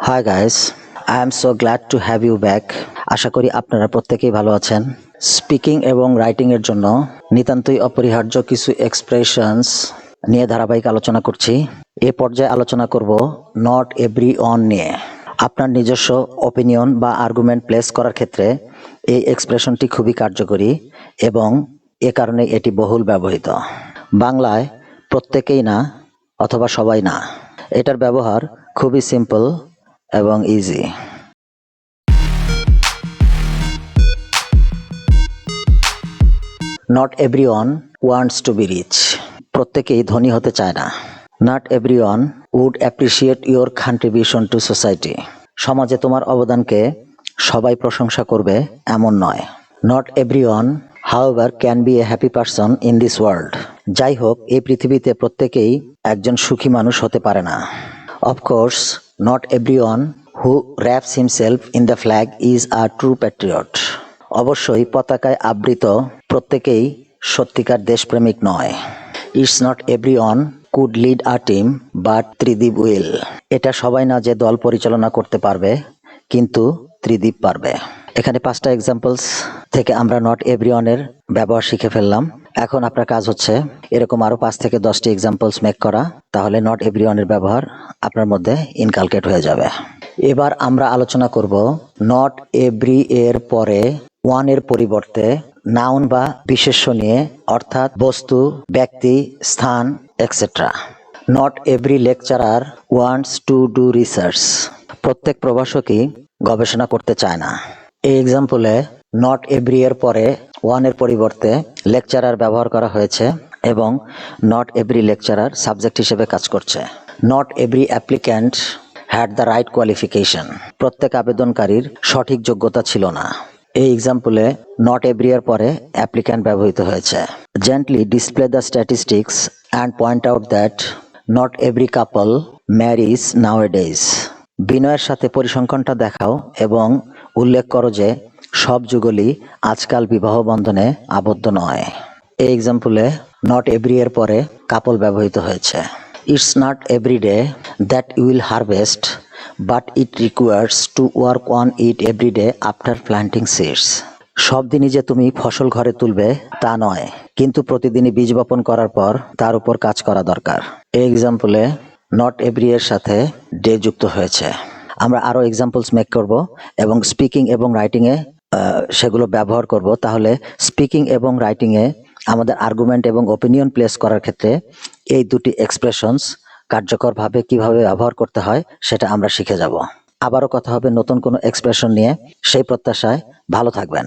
High guys, I am so glad to have you back. আশা করি আপনারা প্রত্যেকেই ভালো আছেন। স্পিকিং এবং রাইটিং এর জন্য নিতান্তই অপরিহার্য কিছু এক্সপ্রেশনস নিয়ে ধারাবাহিক আলোচনা করছি। এ পর্যায়ে আলোচনা করব নট এভরি অন নিয়ে। আপনার নিজস্ব অপিনিয়ন বা আর্গুমেন্ট প্লেস করার ক্ষেত্রে এই এক্সপ্রেশনটি খুবই কার্যকরী এবং এ কারণে এটি বহুল ব্যবহৃত। বাংলায় প্রত্যেকেই না অথবা সবাই না, এটার ব্যবহার খুবই সিম্পল এবং easy. Not everyone wants to be rich. প্রত্যেকেই ধনী হতে চায় না। Not everyone would appreciate your contribution to society. সমাজে তোমার অবদানকে সবাই প্রশংসা করবে এমন নয়। Not everyone however can be a happy person in this world. যাই হোক, এই পৃথিবীতে প্রত্যেকেই একজন সুখী মানুষ হতে পারে না। Of course, not everyone who wraps himself in the flag is a true patriot. অবশ্যই পতাকায় আবৃত প্রত্যেকেই সত্যিকার দেশপ্রেমিক নয়। It's not everyone could lead a team but Tridip will. এটা সবাই না যে দল পরিচালনা করতে পারবে, কিন্তু ত্রিদীপ পারবে। এখানে 5টা এক্সাম্পলস থেকে আমরা নট এভরিওয়ানের ব্যবহার শিখে ফেললাম। এখন আপনার কাজ হচ্ছে এরকম আরো 5 থেকে 10টি এক্সাম্পলস মেক করা, তাহলে নট এভরিওয়ানের ব্যবহার আপনার মধ্যে ইনকালকেট হয়ে যাবে। এবার আমরা আলোচনা করব নট এভরি এর পরে ওয়ান এর পরিবর্তে নাউন বা বিশেষ্য নিয়ে, অর্থাৎ বস্তু, ব্যক্তি, স্থান etcetera. Not every lecturer wants to do research. প্রত্যেক প্রভাষকই গবেষণা করতে চায় না। এই এক্সাম্পলে নট এভরি এর পরে ওয়ান এর পরিবর্তে লেকচারার ব্যবহার করা হয়েছে এবং নট এভরি লেকচারার সাবজেক্ট হিসেবে কাজ করছে। Not every applicant had the right qualification. প্রত্যেক আবেদনকারীর সঠিক যোগ্যতা ছিল না। এই এক্সাম্পলে নট এভরি এর পরে অ্যাপ্লিক্যান্ট ব্যবহৃত হয়েছে। Gently display the statistics and point out that not every couple marriage nowadays. বিনয়ের সাথে পরিসংখ্যানটা দেখাও এবং উল্লেখ করো যে সব যুগলই আজকাল বিবাহ বন্ধনে আবদ্ধ নয়। এই এক্সাম্পলে নট এভরি এর পরে কাপল ব্যবহৃত হয়েছে। It's not every day that you will harvest, but it requires to work on it every day after planting seeds. সব দিনই যে তুমি ফসল ঘরে তুলবে তা নয়, কিন্তু প্রতিদিনই বীজ বপন করার পর তার উপর কাজ করা দরকার। এই এক্সাম্পলে নট এভরি এর সাথে ডে যুক্ত হয়েছে। আমরা আরো এক্সাম্পলস মেক করব এবং স্পিকিং এবং রাইটিং এ সেগুলো ব্যবহার করব। তাহলে স্পিকিং এবং রাইটিং এ আমাদের আর্গুমেন্ট এবং ওপিনিয়ন প্লেস করার ক্ষেত্রে এই দুটি এক্সপ্রেশনস কার্যকরভাবে কিভাবে ব্যবহার করতে হয় সেটা আমরা শিখে যাব। আবারও কথা হবে নতুন কোনো এক্সপ্রেশন নিয়ে। সেই প্রত্যাশায় ভালো থাকবেন।